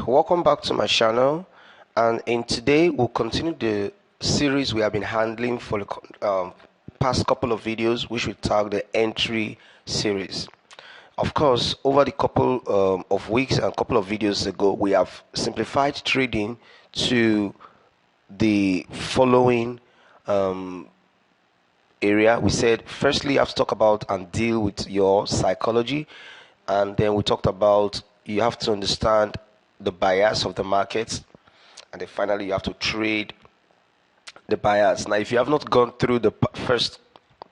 welcome back to my channel, and in today we'll continue the series we have been handling for the past couple of videos, which we tag the entry series. Of course, over the couple of weeks and a couple of videos ago, we have simplified trading to the following area. We said firstly you have to talk about and deal with your psychology, and then we talked about you have to understand the bias of the market, and then finally you have to trade the bias. Now if you have not gone through the first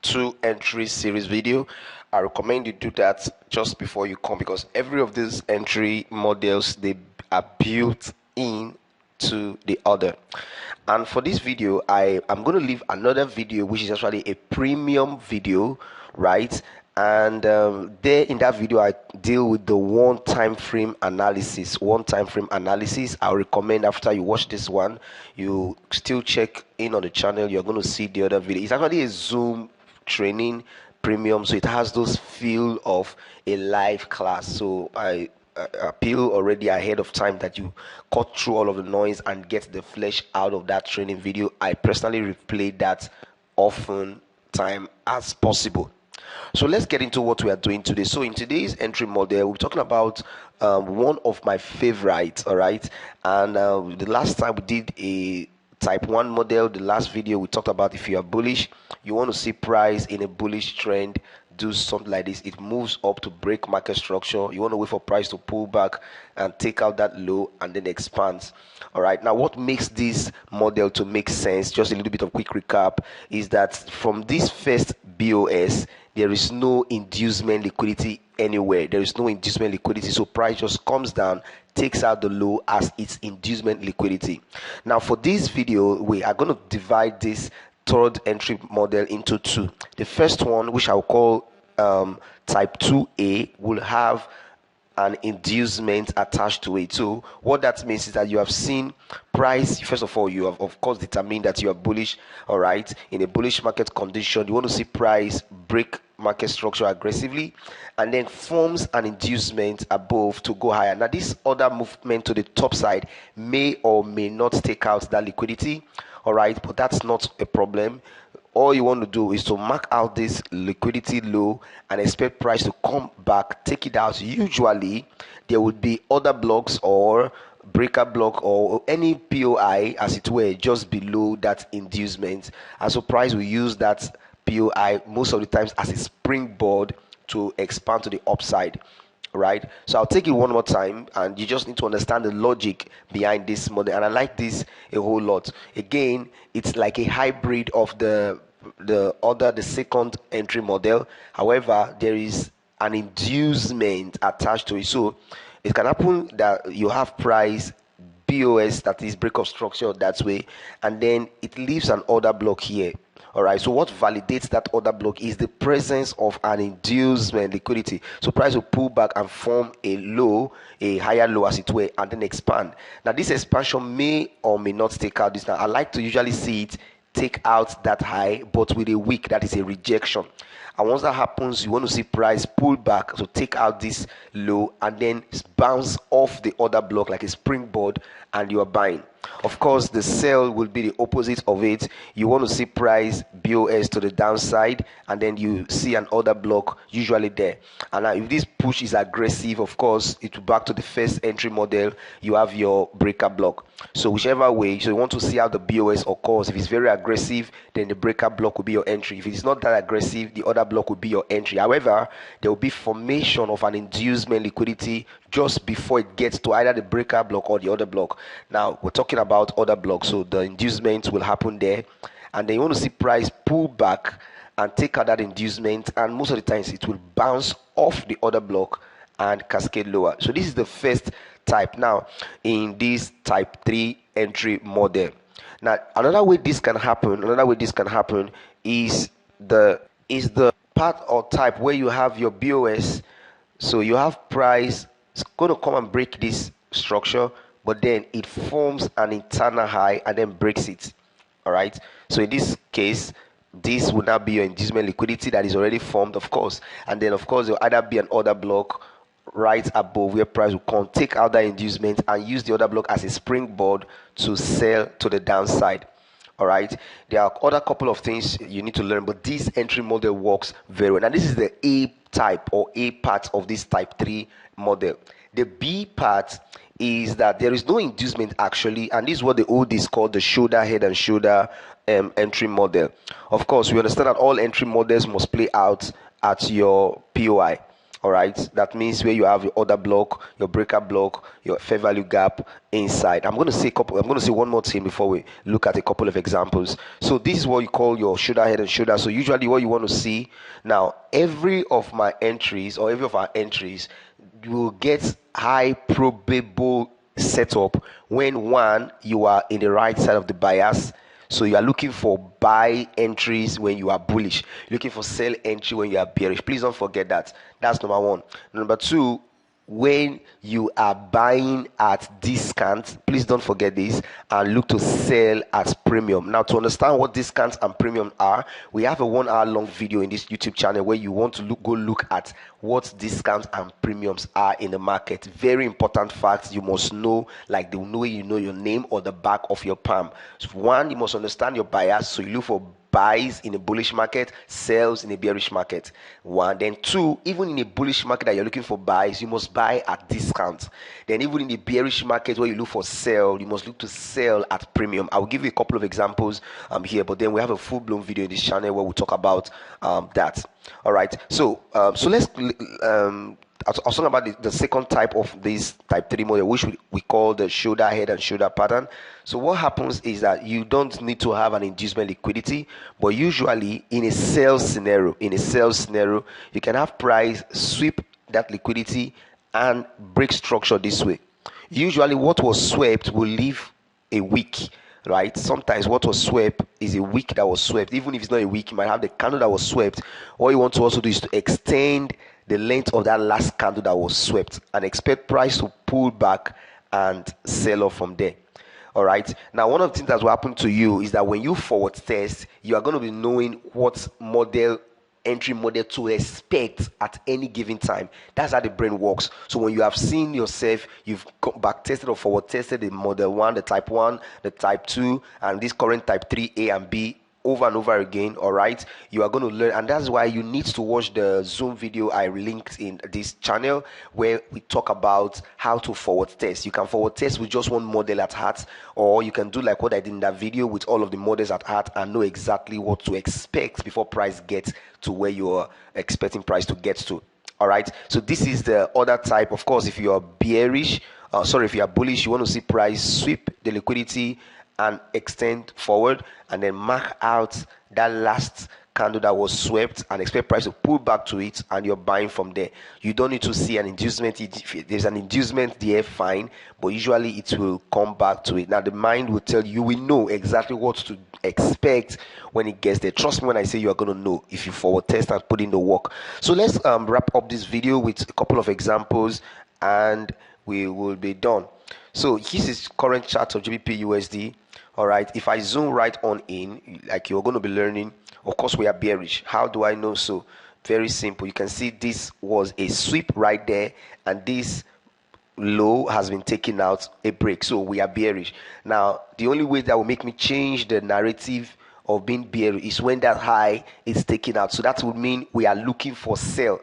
two entry series video, I recommend you do that just before you come, because every of these entry models, they are built in to the other. And for this video, I am going to leave another video which is actually a premium video, right? And there in that video I deal with the one time frame analysis. I recommend after you watch this one, you still check in on the channel. You're going to see the other video. It's actually a Zoom training premium, so it has those feel of a live class. So I appeal already ahead of time that you cut through all of the noise and get the flesh out of that training video. I personally replay that often time as possible. So let's get into what we are doing today. So in today's entry model, we're talking about one of my favorites, all right? And the last time we did a type 1 model, the last video we talked about if you are bullish, you want to see price in a bullish trend do something like this. It moves up to break market structure. You want to wait for price to pull back and take out that low and then expands. All right, now what makes this model to make sense, just a little bit of quick recap, is that from this first BOS, there is no inducement liquidity anywhere. There is no inducement liquidity, so price just comes down, takes out the low as its inducement liquidity. Now for this video, we are going to divide this third entry model into two. The first one, which I'll call type 2A, will have an inducement attached to it. So what that means is that you have seen price. First of all, you have of course determined that you are bullish. All right, in a bullish market condition, you want to see price break market structure aggressively and then forms an inducement above to go higher. Now this other movement to the top side may or may not take out that liquidity, all right, but that's not a problem. All you want to do is to mark out this liquidity low and expect price to come back, take it out. Usually there would be other blocks or breaker block or any POI, as it were, just below that inducement, and so price will use that POI most of the times as a springboard to expand to the upside, right? So I'll take it one more time, and you just need to understand the logic behind this model, and I like this a whole lot. Again, it's like a hybrid of the second entry model. However, there is an inducement attached to it, so it can happen that you have price BOS, that is break of structure, that way, and then it leaves an order block here. All right, so what validates that order block is the presence of an inducement liquidity. So price will pull back and form a low, a higher low as it were, and then expand. Now this expansion may or may not take out this. Now I like to usually see it take out that high, but with a wick, that is a rejection. And once that happens, you want to see price pull back, so take out this low and then bounce off the order block like a springboard, and you are buying. Of course, the sell will be the opposite of it. You want to see price BOS to the downside, and then you see an order block usually there. And now if this push is aggressive, of course, it will back to the first entry model. You have your breaker block. So whichever way, so you want to see how the BOS occurs. If it's very aggressive, then the breaker block will be your entry. If it's not that aggressive, the order block will be your entry. However, there will be formation of an inducement liquidity just before it gets to either the breaker block or the order block. Now we're talking about order block, so the inducement will happen there, and then you want to see price pull back and take out that inducement, and most of the times it will bounce off the order block and cascade lower. So this is the first type. Now in this type 3 entry model, now another way this can happen is the part or type where you have your BOS. So you have price, it's going to come and break this structure, but then it forms an internal high and then breaks it. All right, so in this case, this will now be your inducement liquidity that is already formed, of course, and then of course there will either be an order block right above where price will come, take out that inducement and use the order block as a springboard to sell to the downside. All right, there are other couple of things you need to learn, but this entry model works very well. Now this is the A type or A part of this type 3 model. The B part is that there is no inducement actually, and this is what the old is called the shoulder, head and shoulder entry model. Of course, we understand that all entry models must play out at your POI. All right, that means where you have your order block, your breaker block, your fair value gap inside. I'm going to say one more thing before we look at a couple of examples. So this is what you call your shoulder, head and shoulder. So usually what you want to see now, every of my entries or every of our entries will get high probable setup when one, you are in the right side of the bias. So you are looking for buy entries when you are bullish, looking for sell entry when you are bearish. Please don't forget that. That's number one. Number two, when you are buying at discount, please don't forget this, and look to sell at premium. Now, to understand what discounts and premium are, we have a 1 hour long video in this YouTube channel where you want to go look at what discounts and premiums are in the market. Very important facts you must know, like the way you know your name or the back of your palm. So one, you must understand your bias, so you look for buys in a bullish market, sells in a bearish market. One, then two, even in a bullish market that you're looking for buys, you must buy at discount. Then even in the bearish market where you look for sell, you must look to sell at premium. I will give you a couple of examples here, but then we have a full-blown video in this channel where we talk about that. All right, so let's I was talking about the second type of this type 3 model, which we call the shoulder, head and shoulder pattern. So what happens is that you don't need to have an inducement liquidity, but usually in a sell scenario, you can have price sweep that liquidity and break structure this way. Usually what was swept will leave a wick, right? Sometimes what was swept is a wick that was swept. Even if it's not a wick, you might have the candle that was swept. What you want to also do is to extend the length of that last candle that was swept and expect price to pull back and sell off from there. All right, now one of the things that will happen to you is that when you forward test, you are going to be knowing what entry model to expect at any given time. That's how the brain works. So when you have seen yourself, you've back tested or forward tested the model 1, the type 1, the type 2, and this current type 3 A and B over and over again. All right, you are going to learn, and that's why you need to watch the Zoom video I linked in this channel where we talk about how to forward test. You can forward test with just one model at heart, or you can do like what I did in that video with all of the models at heart and know exactly what to expect before price gets to where you're expecting price to get to. All right, so this is the other type. Of course, if you are bearish, if you are bullish, you want to see price sweep the liquidity and extend forward and then mark out that last candle that was swept and expect price to pull back to it, and you're buying from there. You don't need to see an inducement. If there's an inducement there, fine, but usually it will come back to it. Now the mind will tell you, will know exactly what to expect when it gets there. Trust me when I say you are going to know if you forward test and put in the work. So let's wrap up this video with a couple of examples and we will be done. So this is current chart of GBPUSD. All right, if I zoom right on in, like you're going to be learning, of course we are bearish. How do I know so? Very simple. You can see this was a sweep right there, and this low has been taken out, a break. So we are bearish. Now, the only way that will make me change the narrative of being bearish is when that high is taken out. So that would mean we are looking for sell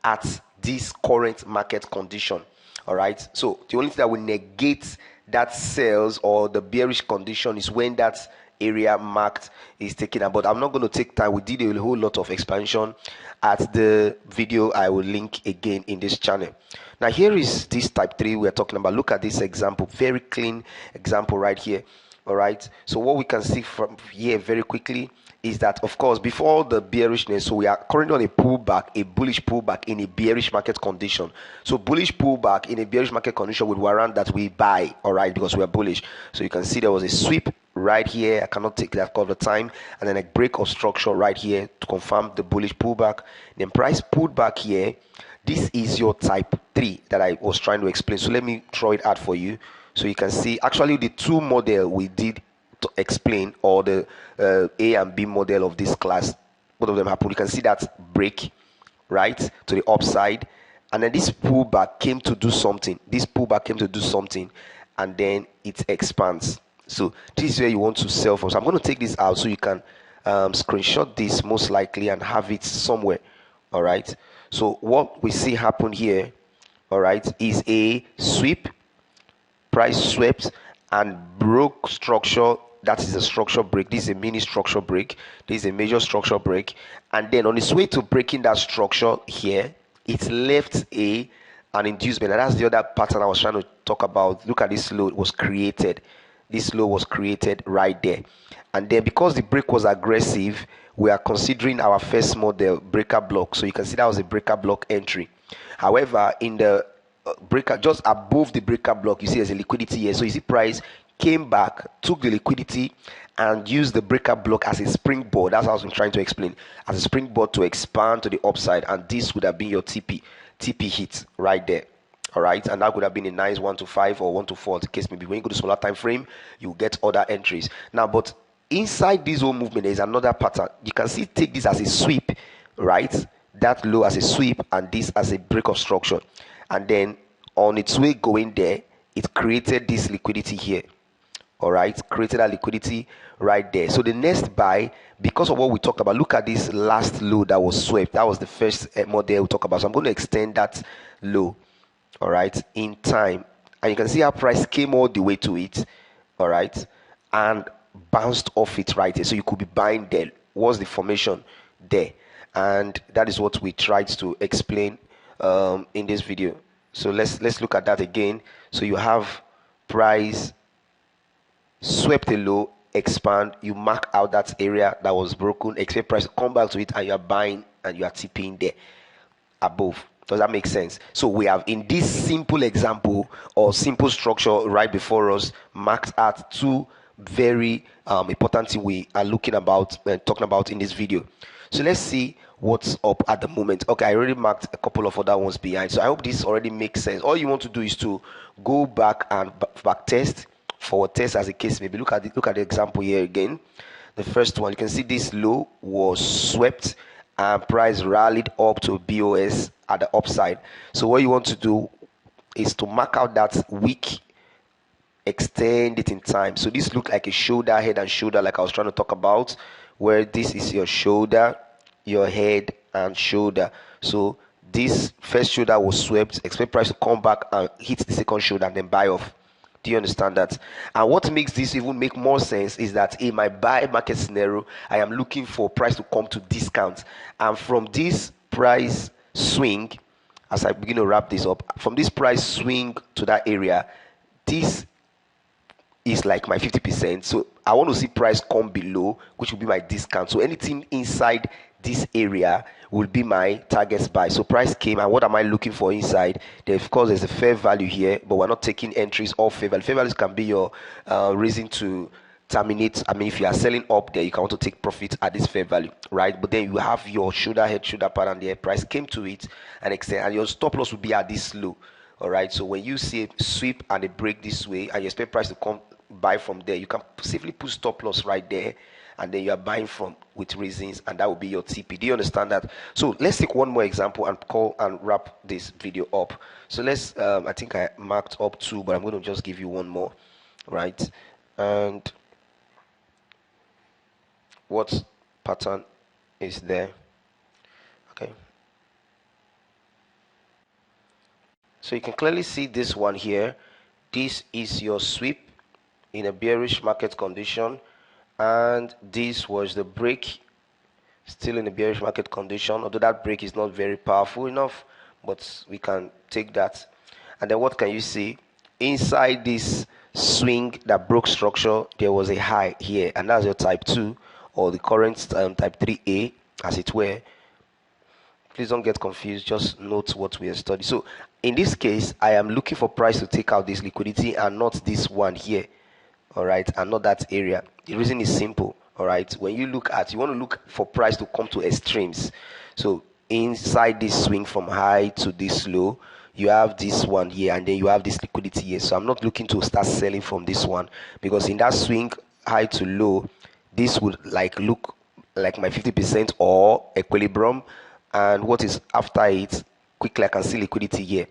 at this current market condition. All right, so the only thing that will negate that sells or the bearish condition is when that area marked is taken out. But I'm not going to take time. We did a whole lot of expansion at the video I will link again in this channel. Now here is this type 3 we are talking about. Look at this example, very clean example right here. All right, so what we can see from here very quickly is that, of course, before the bearishness, so we are currently on a pullback, a bullish pullback in a bearish market condition. So bullish pullback in a bearish market condition would warrant that we buy, all right, because we are bullish. So you can see there was a sweep right here. I cannot take that cover time, and then a break of structure right here to confirm the bullish pullback. Then price pulled back here. This is your type 3 that I was trying to explain. So let me draw it out for you so you can see actually the two model we did to explain, or the A and B model of this class, both of them happen. You can see that break right to the upside, and then this pullback came to do something. This pullback came to do something, and then it expands. So this is where you want to sell from. So I'm going to take this out so you can screenshot this most likely and have it somewhere. All right. So what we see happen here, all right, is a sweep, price swept and broke structure. That is a structure break. This is a mini structure break. This is a major structure break. And then on its way to breaking that structure here, it left an inducement. And that's the other pattern I was trying to talk about. Look at this low was created. This low was created right there. And then because the break was aggressive, we are considering our first model breaker block. So you can see that was a breaker block entry. However, in the breaker, just above the breaker block, you see there's a liquidity here. So you see price came back, took the liquidity, and used the breaker block as a springboard. That's what I was trying to explain. As a springboard to expand to the upside, and this would have been your TP hit right there. All right, and that would have been a nice 1 to 5 or 1 to 4. The case maybe when you go to smaller time frame, you get other entries. Now, but inside this whole movement, there is another pattern. You can see take this as a sweep, right? That low as a sweep, and this as a break of structure. And then on its way going there, it created this liquidity here. All right, created a liquidity right there. So the next buy, because of what we talked about, look at this last low that was swept. That was the first model we talked about. So I'm going to extend that low, all right, in time. And you can see how price came all the way to it, all right, and bounced off it right here. So you could be buying there. What's the formation there? And that is what we tried to explain in this video. So let's look at that again. So you have price swept a low, expand, you mark out that area that was broken, expect price to come back to it, and you are buying and you are tipping there above. Does that make sense? So we have, in this simple example or simple structure right before us, marked out two very important things we are looking about and talking about in this video. So let's see what's up at the moment. Okay, I already marked a couple of other ones behind, so I hope this already makes sense. All you want to do is to go back and back test, forward test as a case. Maybe look at the example here again. The first one, you can see this low was swept and price rallied up to BOS at the upside. So what you want to do is to mark out that wick, extend it in time. So this looked like a shoulder, head and shoulder, like I was trying to talk about, where this is your shoulder, your head and shoulder. So this first shoulder was swept, expect price to come back and hit the second shoulder and then buy off. Do you understand that? And what makes this even make more sense is that in my buy market scenario, I am looking for price to come to discount. And from this price swing, as I begin to wrap this up, from this price swing to that area, this is like my 50%. So I want to see price come below, which will be my discount. So anything inside this area will be my target buy. So price came, and what am I looking for inside? There, of course, there's a fair value here, but we're not taking entries off fair value. Fair values can be your reason to terminate. I mean, if you are selling up there, you can want to take profit at this fair value, right? But then you have your shoulder, head, shoulder pattern there. Price came to it and extend, and your stop loss will be at this low. All right. So when you see a sweep and a break this way, and you expect price to come buy from there, you can safely put stop loss right there, and then you are buying from with reasons, and that will be your TP. Do you understand that? So let's take one more example and call and wrap this video up. So let's I think I marked up two, but I'm going to just give you one more, right? And what pattern is there? Okay, so you can clearly see this one here. This is your sweep in a bearish market condition, and this was the break, still in a bearish market condition, although that break is not very powerful enough, but we can take that. And then what can you see? Inside this swing that broke structure, there was a high here, and that's your type 2 or the current type 3A as it were. Please don't get confused, just note what we are studying. So in this case, I am looking for price to take out this liquidity and not this one here, all right, and not that area. The reason is simple, all right. When you look at, you want to look for price to come to extremes. So inside this swing from high to this low, you have this one here, and then you have this liquidity here. So I'm not looking to start selling from this one, because in that swing high to low, this would like look like my 50% or equilibrium, and what is after it quickly I can see liquidity here.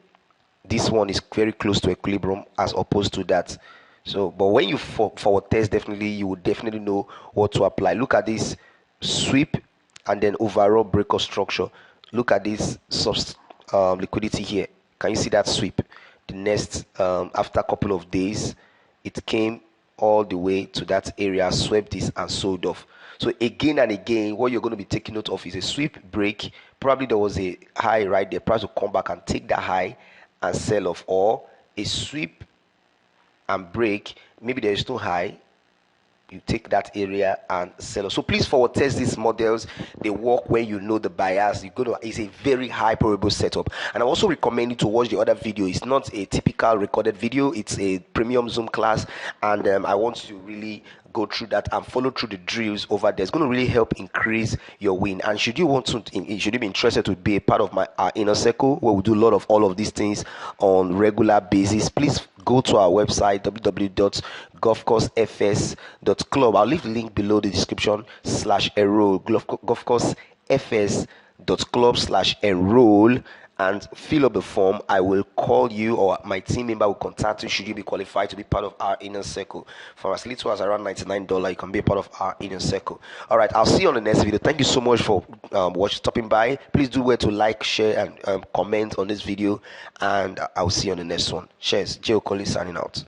This one is very close to equilibrium as opposed to that. So, but when you forward test, definitely you will definitely know what to apply. Look at this sweep and then overall breakout structure. Look at this liquidity here. Can you see that sweep? The next after a couple of days, it came all the way to that area, swept this and sold off. So again and again, what you're going to be taking note of is a sweep break. Probably there was a high right there. Price will come back and take that high and sell off, or a sweep and break. Maybe there is no high, you take that area and sell. So please forward test these models. They work when you know the bias. It's a very high probable setup. And I also recommend you to watch the other video. It's not a typical recorded video, it's a premium Zoom class, and I want you to really go through that and follow through the drills over there. It's going to really help increase your win. And should you be interested to be a part of my inner circle, where we do a lot of all of these things on regular basis, please go to our website www.golfcoursefs.club. I'll leave the link below the description /enroll. golfcoursefs.club/enroll, and fill up the form. I will call you, or my team member will contact you should you be qualified to be part of our inner circle. For as little as around $99, you can be a part of our inner circle. All right, I'll see you on the next video. Thank you so much for stopping by. Please do where to like, share, and comment on this video, and I'll see you on the next one. Cheers. Joe Collins signing out.